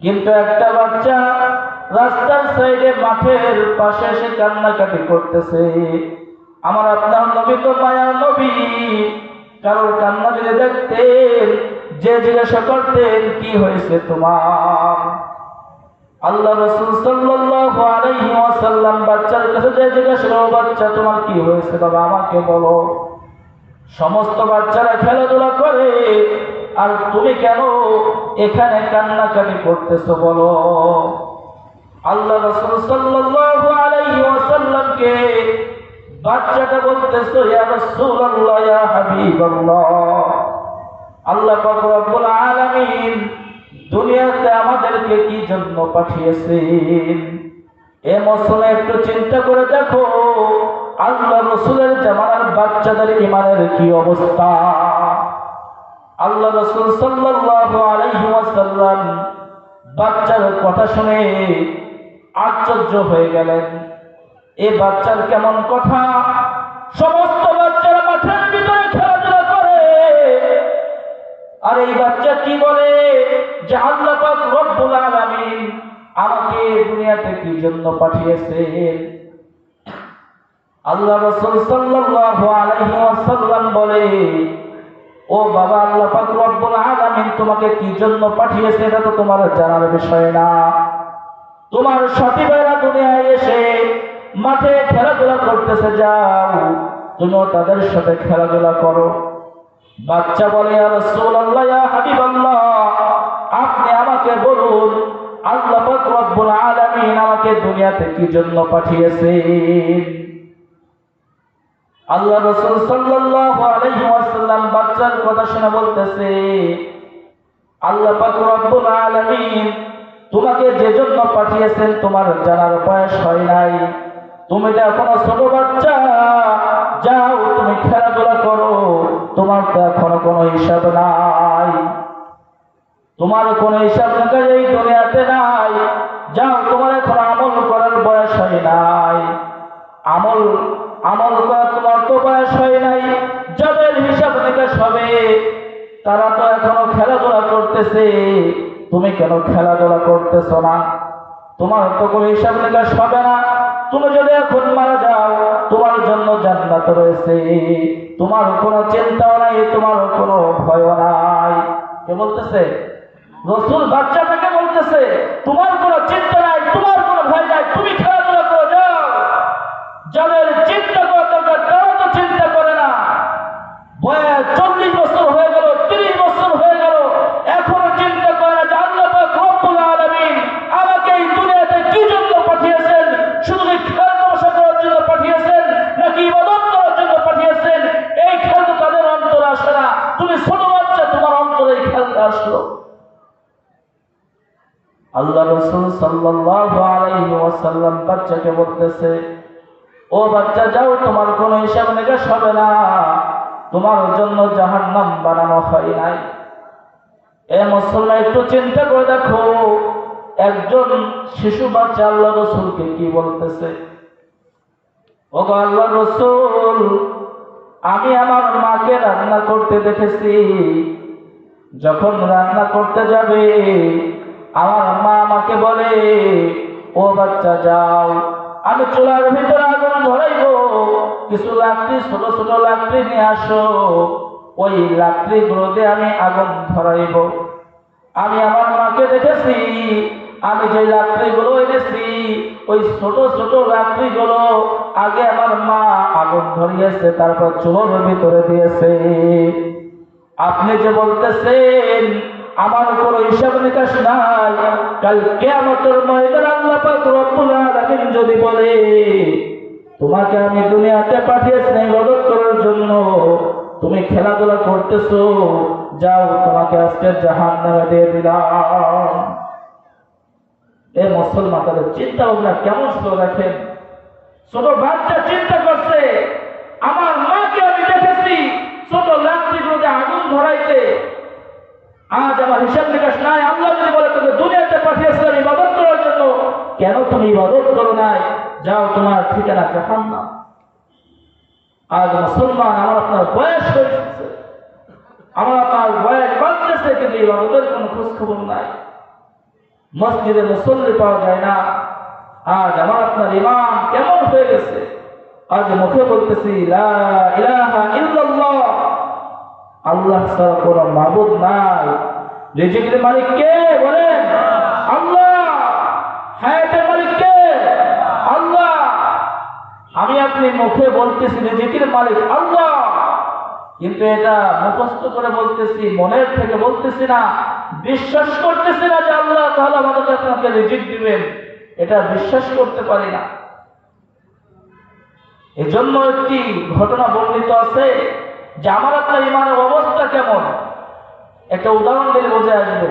কিন্তু একটা বাচ্চা রাস্তার সাইডে মাঠের পাশে এসে কান্নাকাটি করতেছে। আমার আপনার নবী তো মায়ার নবী, কারোর কান্না যদি দেখতেন, যে জিজ্ঞাসা করতেন কি হয়েছে তোমার, আল্লাহ রাসূল সাল্লাল্লাহু আলাইহি ওয়াসাল্লাম বাচ্চার কাছে যে জিজ্ঞাসা করো, বাচ্চা তোমার কি হয়েছে বাবা আমাকে বলো। সমস্ত বাচ্চারা খেলাধুলা করে, আর তুমি কেন এখানে কান্নাকাটি করতেছো বলো। আল্লাহ রাসূল সাল্লাল্লাহু আলাইহি ওয়াসাল্লামকে বাচ্চাটা বলতেছো, ইয়া রাসূলুল্লাহ ইয়া হাবিবাল্লাহ, আল্লাহ পাক রব্বুল আলামিন দুনিয়াতে আমাদেরকে কি জন্য পাঠিয়েছেন। এ মৌসুমে একটু চিন্তা করে দেখো, আল্লাহ রাসূলের জামানার বাচ্চাদের ঈমানের কি অবস্থা। আল্লাহ রাসূল সাল্লাল্লাহু আলাইহি ওয়াসাল্লাম বাচ্চার কথা শুনে আশ্চর্য হয়ে গেলেন। এ বাচ্চার কেমন কথা, সমস্ত বাচ্চারা মাঠের ভিতরে খেলাধুলা করে, আর এই বাচ্চা কি বলে যে আল্লাহ পাক রব্বুল আলামিন আমাকে দুনিয়াতে কি জন্য পাঠিয়েছেন। আল্লাহ রাসূল সাল্লাল্লাহু আলাইহি ওয়াসাল্লাম বলে, ও বাবা, আল্লাহ পাক রব্বুল আলামিন তোমাকে কি জন্য পাঠিয়েছে এটা তো তোমার জানার বিষয় না। তোমার সাথী ভাইরা দুনিয়ায় এসে মাঠে খেলাধুলা করতেছে, যাও তুমিও তাদের সাথে খেলাধুলা করো। বাচ্চা বলে, ইয়া রাসূলুল্লাহ ইয়া হাবিবাল্লাহ, আপনি আমাকে বলুন আল্লাহ পাক রব্বুল আলামিন আমাকে দুনিয়াতে কি জন্য পাঠিয়েছেন। আল্লাহ রাসূল সাল্লাল্লাহু আলাইহি ওয়াসাল্লাম বাচ্চার কথা শুনে বলতেছে, আল্লাহ পাক রব্বুল আলামিন তোমাকে যে জন্য পাঠিয়েছেন তোমার জানার বয়স হয় নাই, তুমি তো এখনো ছোট বাচ্চা, যাও তুমি খেলাধুলা করো, তোমার তো এখনো কোনো হিসাব নাই, তোমার কোনো হিসাব নিকাশ এই দুনিয়াতে নাই, যাও তোমার এখন আমল করার বয়স হয় নাই, আমল করার তোমার তো বয়স হয় নাই, যাদের হিসাব নিকাশ হবে তারা তো এখনো খেলাধুলা করতেছে, তুমি কেন খেলাধুলা করতেছো না, তোমার তো কোনো হিসাব নিকাশ হবে না, তুমি যদি এখন মারা যাও তোমার জন্য জান্নাত রয়েছে, তোমার কোনো চিন্তাও নাই, তোমার কোনো ভয়ও নাই। কে বলতেছে? রাসূল বাচ্চাটাকে বলতেছে, তোমার কোনো চিন্তা নাই, তোমার কোনো ভয় নাই, তুমি খেলাধুলা করে যাও। যাদের চিন্তা করার দরকার তারা তো চিন্তা করে না। বয়স 40 বছর হয়ে গেল, 30 বছর হয়ে গেল, এখনো চিন্তা করে না যে আল্লাহ পাক রব্বুল আলামিন আমাকে এই দুনিয়াতে কি জন্য পাঠিয়েছেন। শুধু খেলা তামাশা করার জন্য পাঠিয়েছেন নাকি ইবাদত করার জন্য পাঠিয়েছেন, এই খেয়াল তো তাদের অন্তরে আসে না। তুমি ছোট বাচ্চা, তোমার অন্তরে এই খেয়ালটা আসলো। আল্লাহ রাসূল সাল্লাল্লাহু আলাইহি ওয়াসাল্লাম বাচ্চাকে বলতেছে, ও বাচ্চা যাও, তোমার কোনো হিসাব নিকাশ হবে না, তোমার জন্য জাহান্নাম বানানো হয় নাই। এ মুসলমান একটু চিন্তা করে দেখো, একজন শিশু বাচ্চা আল্লাহ রাসূলকে কি বলতেছে, ও আল্লাহ রাসূল, আমি আমার মাকে রান্না করতে দেখেছি, যখন রান্না করতে যাবে আমার মা আমাকে বলে, ও বাচ্চা যাও, আমি চুলার ভিতরে আগুন ধরাইব, কিছু লাকড়ি, ছোট ছোট লাকড়ি নিয়ে আসো, ওই লাকড়িগুলো দিয়ে আমি আগুন ধরাইব। আমি আমার মাকে দেখেছি, আমি যে লাকড়িগুলো এনেছি ওই ছোট ছোট লাকড়িগুলো আগে আমার মা আগুন ধরিয়েছে, তারপর চুলোর ভিতরে দিয়েছে। আপনি যে বলতেছেন আমার কোনো হিসাব নিকাশ নাই, কাল কিয়ামতের ময়দানে আল্লাহ পাক রব্বুল আলামিন যদি বলে তোমাকে আমি দুনিয়াতে পাঠিয়েছি ইবাদত করার জন্য, তুমি খেলাধুলা করতেছো, যাও তোমাকে আজকে জাহান্নামে দিয়ে দিলাম। এ মুসলমান তাদের চিন্তা ভাবনা কেমন ছিল দেখেন। ছোট বাচ্চা চিন্তা করছে, আমার মাকে আমি দেখেছি ছোট লাকড়িগুলোতে আগুন ধরাইতে, আজ আমার হিসাব নিকাশ নাই, আল্লাহ যদি বলে তোকে দুনিয়াতে পাঠিয়েছিলাম ইবাদত করার জন্য, কেন তুমি ইবাদত করো নাই, যাও তোমার ঠিকানা জাহান্নাম। আজ মুসলমান আমার আপনার বয়স হয়েছে, আমার আপনার বয়স বাড়তেছে, কিন্তু ইবাদতের কোনো খোঁজ খবর নাই। মসজিদে মুসল্লি পাওয়া যায় না। আজ আমার আপনার ইমান কেমন হয়ে গেছে, আজ মুখে বলতেছি লা ইলাহা ইল্লাল্লাহ, আল্লাহ ছাড়া কোনো মাবুদ নাই। রিজিকের মালিক কে বলেন? আল্লাহ। হায়াতের মালিক কে? আল্লাহ। আমি আপনি মুখে বলতেছি রিজিকের মালিক আল্লাহ, কিন্তু এটা মুখস্থ করে বলতেছি, মনের থেকে বলতেছি না, বিশ্বাস করতেছি না যে আল্লাহ তাআলা আমাদেরকে আপনাকে রিজিক দিবেন, এটা বিশ্বাস করতে পারি না। এজন্য একটি ঘটনা বর্ণিত আছে যে আমার আপনার ইমানের অবস্থা কেমন, একটা উদাহরণ দিলে বোঝা আসবে।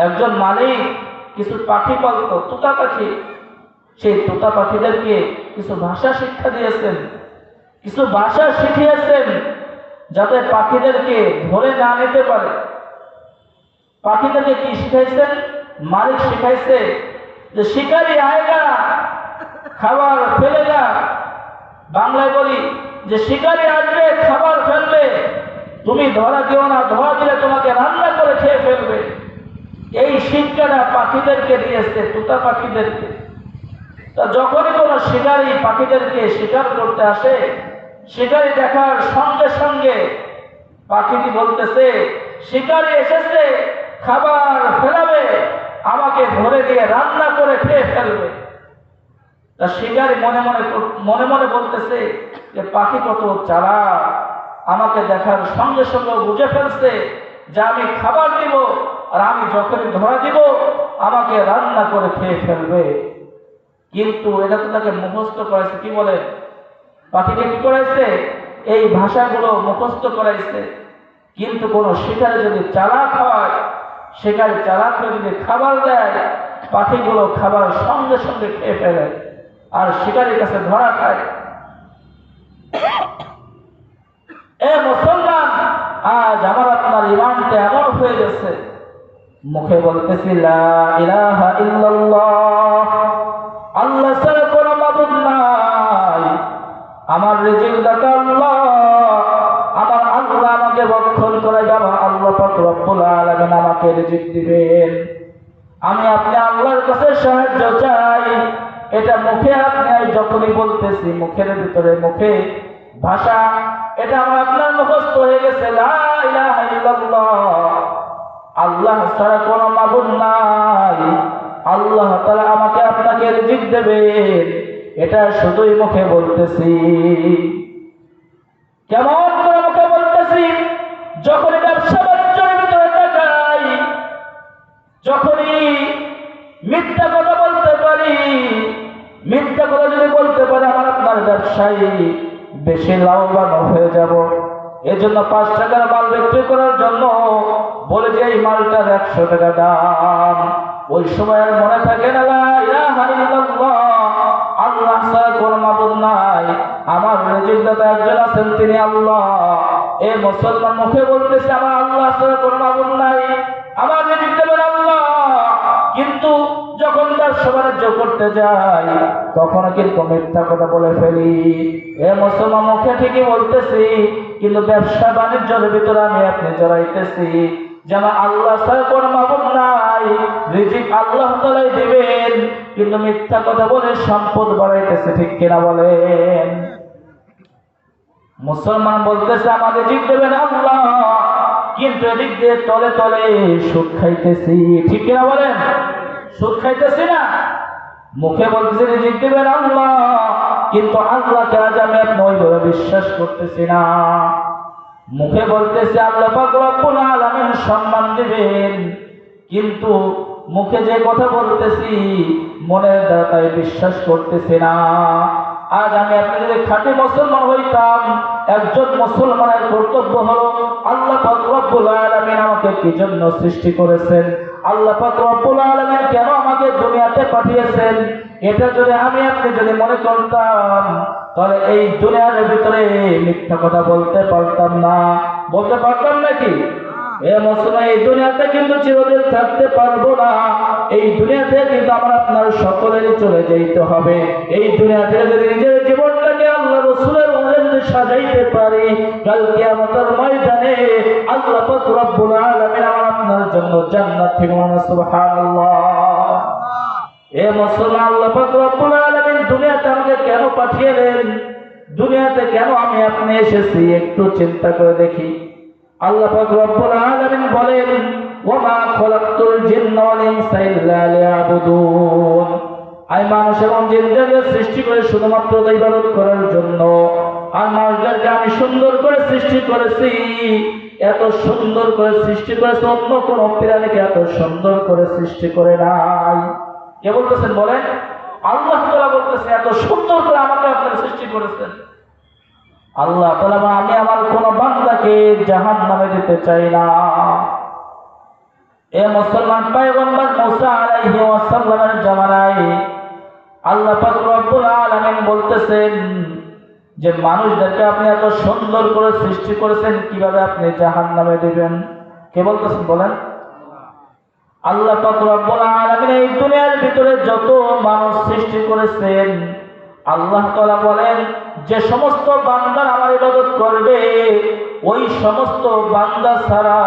একজন মালিক কিছু পাখি পালতো, তোতা পাখি। সেই তোতা পাখিদেরকে কিছু ভাষা শিক্ষা দিয়েছেন, কিছু ভাষা শিখিয়েছেন, যাতে পাখিদেরকে ধরে না নিতে পারে। পাখিদেরকে কি শিখাইছেন? মালিক শিখাইছে যে শিকারি আয়েগা খাবার ফেলেগা। বাংলায় বলি যে শিকারি আসবে, খাবার ফেলবে, তুমি ধরা দিও না, ধরা দিলে তোমাকে রান্না করে খেয়ে ফেলবে। এই শিক্ষাটা পাখিদেরকে দিয়েছে, তোতা পাখিদেরকে। তা যখনই কোনো শিকারি পাখিদেরকে শিকার করতে আসে, শিকারি দেখার সঙ্গে সঙ্গে পাখিটি বলতেছে শিকারি এসেছে, খাবার ফেলাবে, আমাকে ধরে দিয়ে রান্না করে খেয়ে ফেলবে। তা শিকারি মনে মনে বলতেছে যে পাখি কত চালাক, আমাকে দেখার সঙ্গে সঙ্গে বুঝে ফেলছে যে আমি খাবার দিব, আর আমি যখনই ধরা দিব আমাকে রান্না করে খেয়ে ফেলবে। কিন্তু এটা তো তাকে মুখস্থ করাইছে। কি বলে? পাখিকে কি করাইছে? এই ভাষাগুলো মুখস্থ করাইছে। কিন্তু কোন শিকারি যদি চালাক হয়, শিকারি চালাক হয়ে যদি খাবার দেয়, পাখিগুলো খাবার সঙ্গে সঙ্গে খেয়ে ফেলে আর শিকারির কাছে ধরা খায়। এ মুসলমান, আজ আমার আপনার ইমানটা এমন হয়ে গেছে, মুখে বলতেছি লা ইলাহা ইল্লাল্লাহ, আল্লাহ ছাড়া কোনো মাবুদ নাই, আমার রিজিক দাতা আল্লাহ, আমার আল্লাহ আমাকে রক্ষণ করে যাবে, আল্লাহ পাক রব্বুল আলামিন আমাকে রিজিক দিবেন। আমি আপনি আল্লাহর কাছে সাহায্য চাই। এটা মুখে আপনি যখনই বলতেছি, মুখের ভিতরে মুখে ভাষা, এটা আমার আপনার মুখস্থ হয়ে গেছে লা ইলাহা ইল্লাল্লাহ, আল্লাহ ছাড়া কোনো মাবুদ নাই, আল্লাহ তাআলা আমাকে আপনাকে রিজিক দেবেন, এটা শুধুই মুখে বলতেছি। কেমন করে মুখে বলতেছি? যখনই ব্যবসা বাণিজ্যের ভিতরে তাকাই, যখনই মিথ্যা কথা বলতে পারি, মিথ্যা কথা যদি বলতে পারি আমার আপনার ব্যবসায়ী বেশি লাভবান হয়ে যাব। এজন্য 5 টাকার মাল বিক্রি করার জন্য বলে যে এই মালটার 100 টাকা দাম। ওই সময় আর মনে থাকে না লা ইলাহা ইল্লাল্লাহ, আল্লাহ ছাড়া কোনো মাবুদ নাই, আমার রিজিক দাতা একজন আছেন, তিনি আল্লাহ। এই মুসলমান মুখে বলতেছে আমার আল্লাহ ছাড়া কোনো মাবুদ নাই, আমার রিজিক দেবেন আল্লাহ, কিন্তু যখন ব্যবসা বাণিজ্য করতে যাই তখন কিন্তু মিথ্যা কথা বলে ফেলি। এ মুসলমান মুখে ঠিকই বলতেছি, কিন্তু ব্যবসা বাণিজ্যের ভিতরে আমি আপনি জড়াইতেছি যেন আল্লাহ ছাড়া কোনো মাবুদ নাই, রিজিক আল্লাহ তাআলাই দিবেন, কিন্তু মিথ্যা কথা বলে সম্পদ বাড়াইতেছে। ঠিক কিনা বলেন? মুসলমান বলতেছে আমার রিজিক দেবেন আল্লাহ, কিন্তু এদিক দিয়ে তলে তলে সুদ খাইতেছি। ঠিক কিনা বলেন? সুদ খাইতেছি না? মুখে বলতেছি রিজিক দিবেন আল্লাহ, কিন্তু আল্লাহকে আজ আমি আপনি ওইভাবে বিশ্বাস করতেছি না। মুখে বলতেছি আল্লাহ পাক রব্বুল আলামিন সম্মান দিবেন, কিন্তু মুখে যে কথা বলতেছি মনের দ্বারা তাই বিশ্বাস করতেছি না। আজ আমি আপনি যদি খাঁটি মুসলমান হইতাম, একজন মুসলমানের কর্তব্য হলো আল্লাহ পাক রব্বুল আলামিন আমাকে কি জন্য সৃষ্টি করেছেন, আল্লাহ পাক রব্বুল আলামিন কেন আমাকে দুনিয়াতে পাঠিয়েছেন, এটা যদি আমি আপনি যদি মনে করতাম, তাহলে এই দুনিয়ার ভিতরে মিথ্যা কথা বলতে পারতাম না। বলতে পারতাম নাকি? এ মুসলমান, এই দুনিয়াতে কিন্তু চিরদিন থাকতে পারবো না। এই দুনিয়া থেকে কিন্তু আমার আপনার সকলেরই চলে যেতে হবে। এই দুনিয়া থেকে যদি নিজের জীবনটাকে আল্লাহ রাসূলের অনুযায়ী যদি সাজাইতে পারি, কাল কিয়ামতের ময়দানে আল্লাহ পাক রব্বুল আলামিন আমার আপনার জন্য জান্নাত থেকে সুবহানাল্লাহ। এ মুসলমান, আল্লাহ পাক রব্বুল আলামিন দুনিয়াতে আমাকে কেন পাঠিয়েছেন, দুনিয়াতে কেন আমি আপনি এসেছি, একটু চিন্তা করে দেখি। আল্লাহ পাক রব্বুল আলামিন বলেন, ওয়া মা খালাকতুল জিন্না ওয়াল ইনসা ইল্লা লিয়াবুদুন। আমি মানুষ এবং জিনকে সৃষ্টি করে শুধুমাত্র ইবাদত করার জন্য। আর মানুষদেরকে আমি সুন্দর করে সৃষ্টি করেছি। এত সুন্দর করে সৃষ্টি করেছে, অন্য কোন প্রাণীকে এত সুন্দর করে সৃষ্টি করে নাই। কে বলতেছেন বলেন? আল্লাহ তাআলা বলতেছে এত সুন্দর করে আমাকে আপনারা সৃষ্টি করেছেন। আল্লাহ তাআলা, আমি আমার কোন বান্দাকে জাহান্নামে দিতে চাই না। এ মুসলমান, পয়গম্বর মুসা আলাইহি ওয়াসাল্লামের জামানায় আল্লাহ পাক রব্বুল আলামিন বলতেছেন যে মানুষদেরকে আপনি এত সুন্দর করে সৃষ্টি করেছেন, কিভাবে আপনি জাহান্নামে দিবেন? কে বলতেছেন বলেন? আল্লাহ পাক রব্বুল আলামিন এই দুনিয়ার ভিতরে যত মানুষ সৃষ্টি করেছেন, আল্লাহ তাআলা বলেন যে সমস্ত বান্দা আমার ইবাদত করবে, ওই সমস্ত বান্দা ছাড়া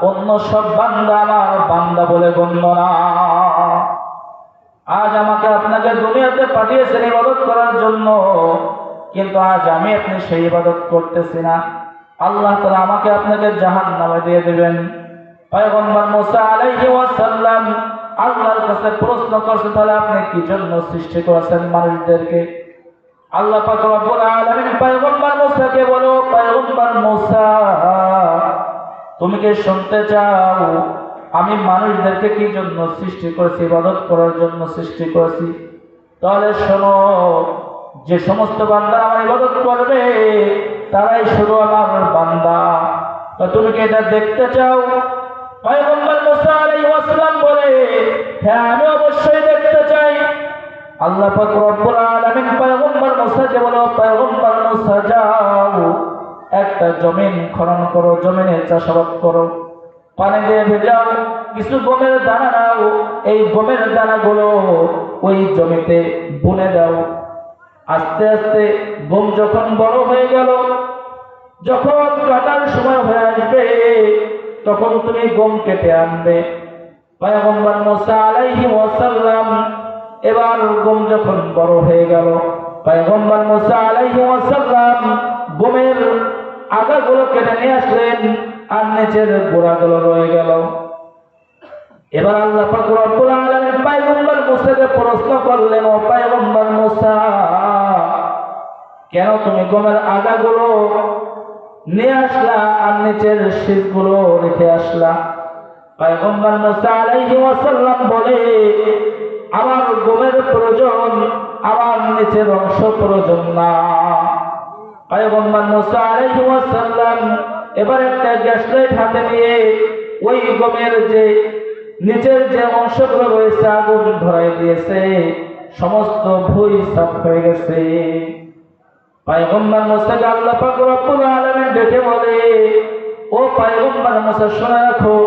অন্য সব বান্দা আমার বান্দা বলে গণ্য না। আজ আমাকে আপনাকে দুনিয়াতে পাঠিয়েছেন ইবাদত করার জন্য, কিন্তু আজ আমি আপনি সেই ইবাদত করতেছি না। আল্লাহ তাআলা আমাকে আপনাকে জাহান্নামে দিয়ে দিবেন। পয়গম্বর মুসা আলাইহি ওয়াসাল্লাম আল্লাহর কাছে প্রশ্ন করছে, তাহলে আপনি কি জন্য সৃষ্টি করেছেন মানুষদেরকে? আল্লাহ পাক রব্বুল আলামিন পয়গম্বর মুসাকে বলো, পয়গম্বর মুসা, তুমি কি শুনতে চাও আমি মানুষদেরকে কি জন্য সৃষ্টি করেছি? ইবাদত করার জন্য সৃষ্টি করেছি। তাহলে শোনো, যে সমস্ত বান্দা আমার ইবাদত করবে তারাই শুধু আমার বান্দা। তো তুমি কি এটা দেখতে চাও? পয়গম্বর মুসা আলাইহিস সালাম বলে, হ্যাঁ, আমি অবশ্যই দেখতে চাই। আল্লাহ পাক রব্বুল আলামিন পয়গম্বর মুসাকে বলে, পয়গম্বর মুসা, যাও একটা জমিন খনন করো, জমিনে চাষাবাদ করো, পানি দিয়ে ভেজাও, কিছু গমের দানা নাও, এই গমের দানাগুলো ওই জমিতে বুনে দাও। আস্তে আস্তে গম যখন বড় হয়ে গেল, যখন কাটার সময় হয়ে আসবে, তখন তুমি গম কেটে আনবে। পয়গম্বর মুসা আলাইহি ওয়াসাল্লাম এবার গম যখন বড় হয়ে গেল, পয়গম্বর মুসা আলাইহি ওয়াসাল্লাম গমের আগাগুলো কেটে নিয়ে আসলেন, আর নিচের গোড়াগুলো রয়ে গেল। এবার আল্লাহ পাক রব্বুল আলামিন পয়গম্বর মুসাকে প্রশ্ন করলেন, ও পয়গম্বর মুসা, কেন তুমি গমের আগাগুলো নিয়ে আসলা আর নিচের শীষগুলো রেখে আসলা? পয়গম্বর মুসা আলাইহি ওয়াসাল্লাম বলে, আমার গমের প্রয়োজন, আমার নিচের অংশ প্রয়োজন না। পয়গম্বর মুসা আলাইহি ওয়াসাল্লাম এবার একটা গ্যাস লাইট হাতে নিয়ে ওই গমের যে নিচের যে অংশগুলো রয়েছে আগুন ধরাই দিয়েছে, সমস্ত ভুঁই সাফ হয়ে গেছে। পয়গম্বর মুসাকে আল্লাহ পাক রব্বুল আলামিন ডেকে বলে, ও পয়গম্বর মুসা, শুনে রাখো,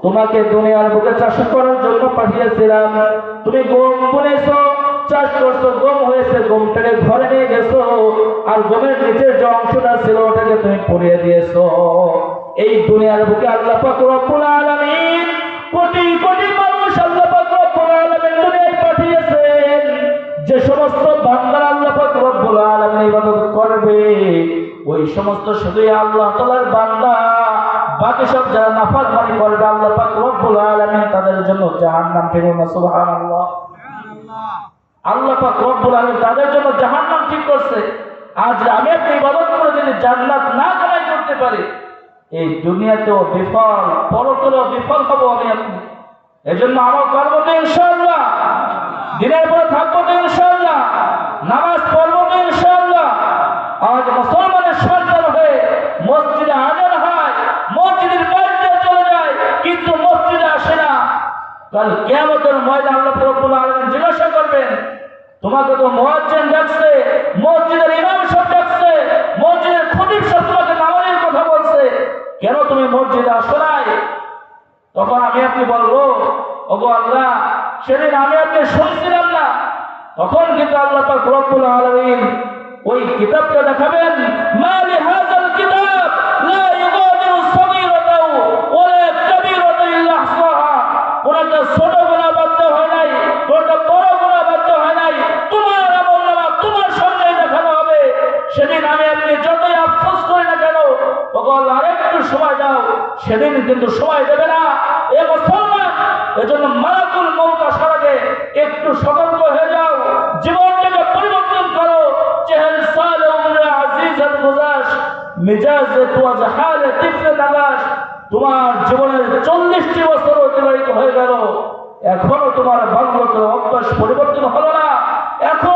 তোমাকে দুনিয়ার বুকে চাষ করার জন্য পাঠিয়েছিলাম। তুমি গম বুনেছো, চাষ করছো, গম হয়েছে, গমটাকে ঘরে নিয়ে গেছো, আর গমের নিচের যে অংশটা ছিল ওটাকে তুমি পুড়িয়ে দিয়েছো। এই দুনিয়ার বুকে আল্লাহ পাক রব্বুল আলামিন কোটি কোটি মানুষ আল্লাহ পাক রব্বুল আলামিন দুনিয়ায় পাঠিয়েছেন। যে সমস্ত বান্দারা আল্লাহ পাক রব্বুল আলামিন ইবাদত করবে, ওই সমস্ত শুধুই আল্লাহ তাআলার বান্দা। বাকি সব যারা নাফরমানি করবে, আল্লাহ পাক রব্বুল আলামিন তাদের জন্য জাহান্নাম ঠিক করবে। সুবহানাল্লাহ। আল্লাহ পাক রব্বুল আলামিন তাদের জন্য জাহান্নাম ঠিক করছে। আজ আমি আপনি ইবাদত করে যদি জান্নাত না কামাই করতে পারি, এই দুনিয়াতেও বিফল, পরকালেও বিফল হব আমি আপনি। এজন্য আমল করবো তো ইনশাআল্লাহ, দিনের পর থাকবো তো ইনশাআল্লাহ, নামাজ পড়বো তো ইনশাআল্লাহ। আজ মুসলমানের সন্তান হয়ে মসজিদে হাজির হয়, মসজিদের বাইরে চলে যায়, কিন্তু মসজিদে আসে না। কাল কিয়ামতের ময়দানে আল্লাহ রব্বুল আলামিন জিজ্ঞাসা করবেন, তোমাকে তো মুয়াজ্জিন ডাকছে, মসজিদের ইমাম সাহেব ডাকছে, মসজিদের খতিব সাহেব তোমাকে নামাজের কথা বলছে, কেন তুমি মসজিদে আসো নাই? তখন আমি আপনি বলবো, ওগো আল্লাহ, সেদিন আমি আপনি শুনছিলাম না, তখন কিন্তু আল্লাহ পাক রব্বুল আলামিন ওই কিতাবটা দেখাবেন, মা লিহাযাল কিতাব লা ইউগাদিরু সাগীরাতাও ওয়ালা কাবীরাতাও ইল্লা আহসাহা। কোনটা ছোট গুনাহ বাদ হয় নাই, কোনটা বড় গুনাহ বাদ হয় নাই, তোমার আমলনামা তোমার সামনে দেখানো হবে। সেদিন আমি আপনি যতই আফসোস করি না কেন, ওগো আল্লাহ আরেকটু সময় দাও, সেদিন কিন্তু সময় দেবে না। এ মুসলমান, এজন্য মালাকুল মউত আসার আগে একটু সতর্ক হয়ে যাও, জীবনটাকে পরিবর্তন করো। চেহেল সাল উমরে আজিজ আল গুজাশ মিজাজে তুয়াজ হালে তিফলে নাগাশ। তোমার জীবনের 40টি বছর অতিবাহিত হয়ে গেল, এখনো তোমার বাল্যকের অভ্যাস পরিবর্তন হলো না। এখন